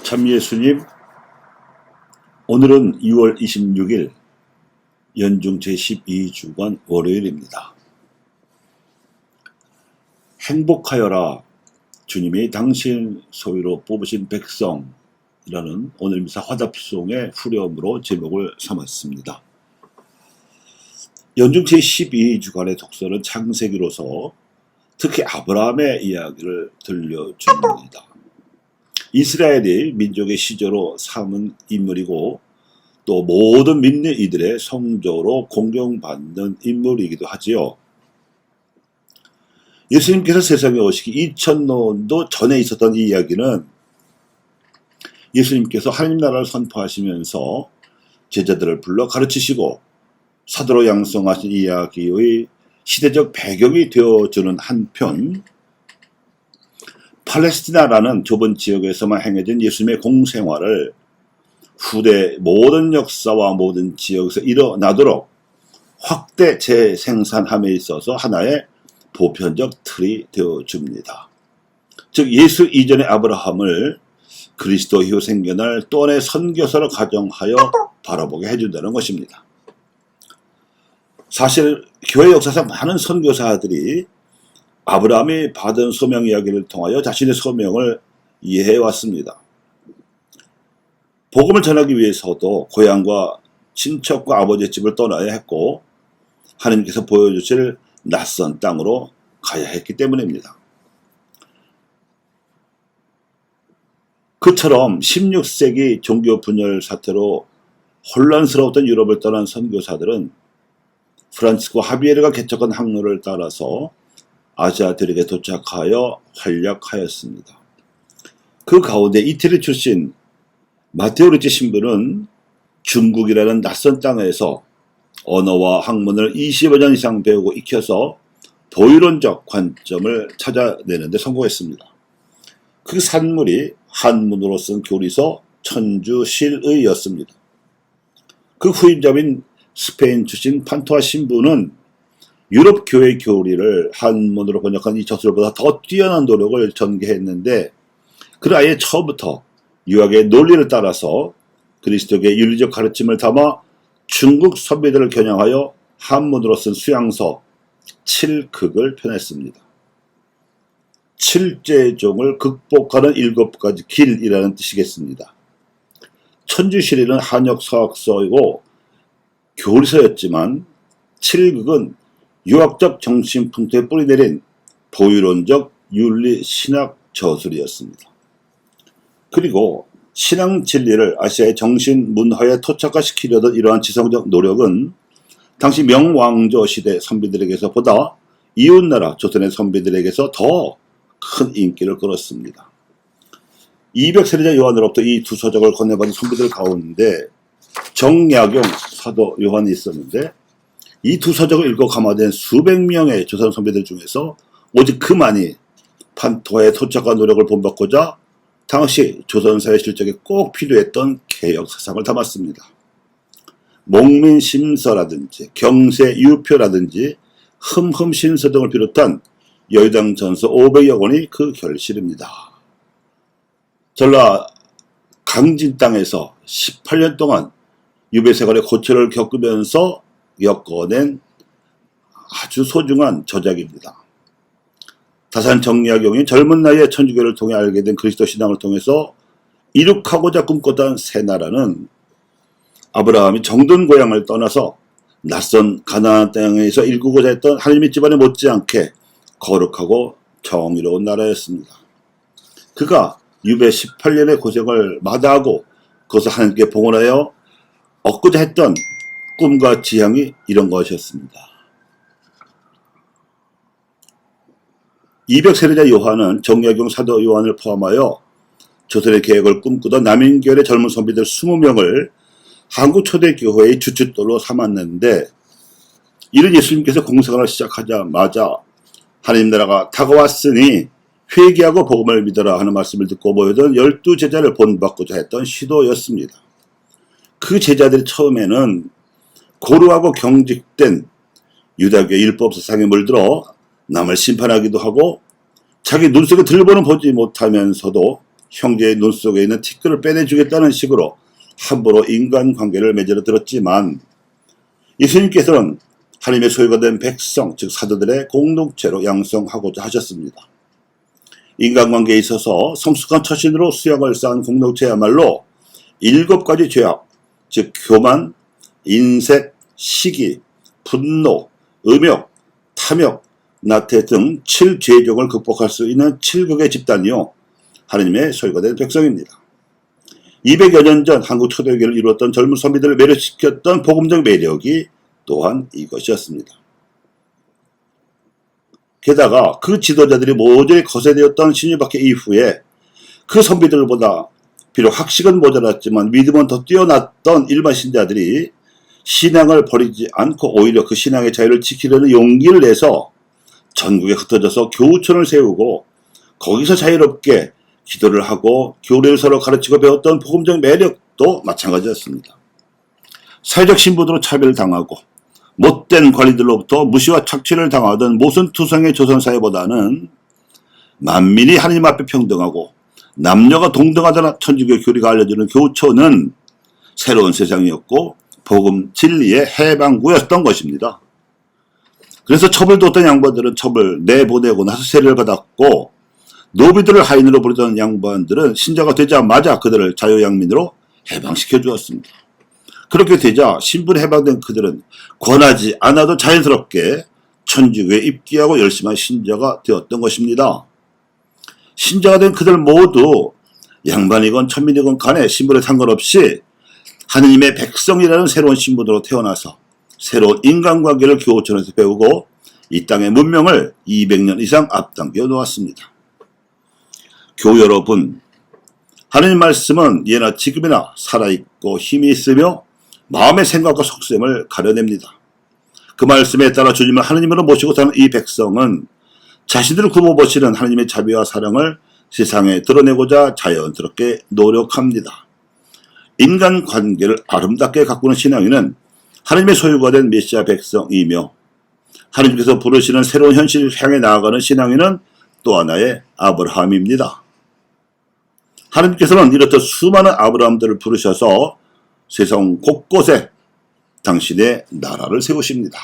참 예수님, 오늘은 6월 26일 연중 제12주간 월요일입니다. 행복하여라, 주님이 당신 소유로 뽑으신 백성이라는 오늘 미사 화답송의 후렴으로 제목을 삼았습니다. 연중 제12주간의 독서는 창세기로서 특히 아브라함의 이야기를 들려줍니다. 이스라엘이 민족의 시조로 삼은 인물이고 또 모든 믿는 이들의 성조로 공경받는 인물이기도 하지요. 예수님께서 세상에 오시기 2000년도 전에 있었던 이 이야기는 예수님께서 하나님 나라를 선포하시면서 제자들을 불러 가르치시고 사도로 양성하신 이야기의 시대적 배경이 되어주는 한편, 팔레스티나라는 좁은 지역에서만 행해진 예수님의 공생활을 후대 모든 역사와 모든 지역에서 일어나도록 확대 재생산함에 있어서 하나의 보편적 틀이 되어줍니다. 즉 예수 이전의 아브라함을 그리스도 이후 생겨날 또 하나의 선교사로 가정하여 바라보게 해준다는 것입니다. 사실 교회 역사상 많은 선교사들이 아브라함이 받은 소명 이야기를 통하여 자신의 소명을 이해해왔습니다. 복음을 전하기 위해서도 고향과 친척과 아버지의 집을 떠나야 했고 하나님께서 보여주실 낯선 땅으로 가야 했기 때문입니다. 그처럼 16세기 종교 분열 사태로 혼란스러웠던 유럽을 떠난 선교사들은 프란치스코 하비에르가 개척한 항로를 따라서 아시아 대륙에 도착하여 활약하였습니다. 그 가운데 이태리 출신 마테오 리치 신부는 중국이라는 낯선 땅에서 언어와 학문을 20여 년 이상 배우고 익혀서 도의론적 관점을 찾아내는 데 성공했습니다. 그 산물이 한문으로 쓴 교리서 천주실의였습니다. 그 후임자인 스페인 출신 판토아 신부는 유럽 교회 교리를 한문으로 번역한 이 저술보다 더 뛰어난 노력을 전개했는데 그는 아예 처음부터 유학의 논리를 따라서 그리스도의 윤리적 가르침을 담아 중국 선비들을 겨냥하여 한문으로 쓴 수양서 7극을 펴냈습니다. 칠제종을 극복하는 7가지 길이라는 뜻이겠습니다. 천주실의는 한역 서학서이고 교리서였지만 7극은 유학적 정신풍토에 뿌리내린 도의론적 윤리 신학 저술이었습니다. 그리고 신앙 진리를 아시아의 정신 문화에 토착화시키려던 이러한 지성적 노력은 당시 명왕조 시대 선비들에게서 보다 이웃나라 조선의 선비들에게서 더 큰 인기를 끌었습니다. 200세례자 요한으로부터 이 두 서적을 건네받은 선비들 가운데 정약용 사도 요한이 있었는데 이 두 서적을 읽고 감화된 수백 명의 조선 선비들 중에서 오직 그만이 판토의 토착과 노력을 본받고자 당시 조선사회 실적에 꼭 필요했던 개혁 사상을 담았습니다. 목민심서라든지 경세유표라든지 흠흠신서 등을 비롯한 여의당 전서 500여 권이 그 결실입니다. 전라 강진 땅에서 18년 동안 유배생활의 고초를 겪으면서 엮어낸 아주 소중한 저작입니다. 다산 정약용이 젊은 나이에 천주교를 통해 알게 된 그리스도 신앙을 통해서 이룩하고자 꿈꿨던 새 나라는 아브라함이 정든 고향을 떠나서 낯선 가나안 땅에서 일구고자 했던 하나님의 집안에 못지않게 거룩하고 정의로운 나라였습니다. 그가 유배 18년의 고생을 마다하고 그것을 하나님께 봉헌하여 얻고자 했던 꿈과 지향이 이런 것이었습니다. 200세례자 요한은 정약용 사도 요한을 포함하여 조선의 개혁을 꿈꾸던 남인교회의 젊은 선비들 20명을 한국 초대교회의 주춧돌로 삼았는데 이는 예수님께서 공생활을 시작하자마자 하나님 나라가 다가왔으니 회개하고 복음을 믿어라 하는 말씀을 듣고 모여든 12제자를 본받고자 했던 시도였습니다. 그 제자들이 처음에는 고루하고 경직된 유다교의 율법사상에 물들어 남을 심판하기도 하고 자기 눈 속에 들보는 보지 못하면서도 형제의 눈 속에 있는 티끌을 빼내주겠다는 식으로 함부로 인간관계를 맺으려 들었지만 예수님께서는 하나님의 소유가 된 백성, 즉 사도들의 공동체로 양성하고자 하셨습니다. 인간관계에 있어서 성숙한 처신으로 수양을 쌓은 공동체야말로 7가지 죄악, 즉 교만, 인색, 시기, 분노, 음욕, 탐욕, 나태 등 7죄종을 극복할 수 있는 7극의 집단이요 하나님의 소유가 된 백성입니다. 200여 년 전 한국 초대교회를 이루었던 젊은 선비들을 매료시켰던 복음적 매력이 또한 이것이었습니다. 게다가 그 지도자들이 모조리 거세되었던 신유박해 이후에 그 선비들보다 비록 학식은 모자랐지만 믿음은 더 뛰어났던 일반 신자들이 신앙을 버리지 않고 오히려 그 신앙의 자유를 지키려는 용기를 내서 전국에 흩어져서 교우촌을 세우고 거기서 자유롭게 기도를 하고 교리를 서로 가르치고 배웠던 복음적 매력도 마찬가지였습니다. 사회적 신분으로 차별을 당하고 못된 관리들로부터 무시와 착취를 당하던 모순투성의 조선사회보다는 만민이 하나님 앞에 평등하고 남녀가 동등하다는 천주교 교리가 알려주는 교우촌은 새로운 세상이었고 복음 진리의 해방구였던 것입니다. 그래서 처벌도 어떤 양반들은 처벌 내보내고 나서 세례를 받았고 노비들을 하인으로 부르던 양반들은 신자가 되자마자 그들을 자유양민으로 해방시켜 주었습니다. 그렇게 되자 신분 해방된 그들은 권하지 않아도 자연스럽게 천주교에 입기하고 열심한 신자가 되었던 것입니다. 신자가 된 그들 모두 양반이건 천민이건 간에 신분에 상관없이 하느님의 백성이라는 새로운 신분으로 태어나서 새로운 인간관계를 교우촌에서 배우고 이 땅의 문명을 200년 이상 앞당겨 놓았습니다. 교우 여러분, 하느님 말씀은 예나 지금이나 살아있고 힘이 있으며 마음의 생각과 속셈을 가려냅니다. 그 말씀에 따라 주님을 하느님으로 모시고 사는 이 백성은 자신들을 굽어보시는 하느님의 자비와 사랑을 세상에 드러내고자 자연스럽게 노력합니다. 인간관계를 아름답게 가꾸는 신앙인은 하느님의 소유가 된 메시아 백성이며 하느님께서 부르시는 새로운 현실을 향해 나아가는 신앙인은 또 하나의 아브라함입니다. 하느님께서는 이렇듯 수많은 아브라함들을 부르셔서 세상 곳곳에 당신의 나라를 세우십니다.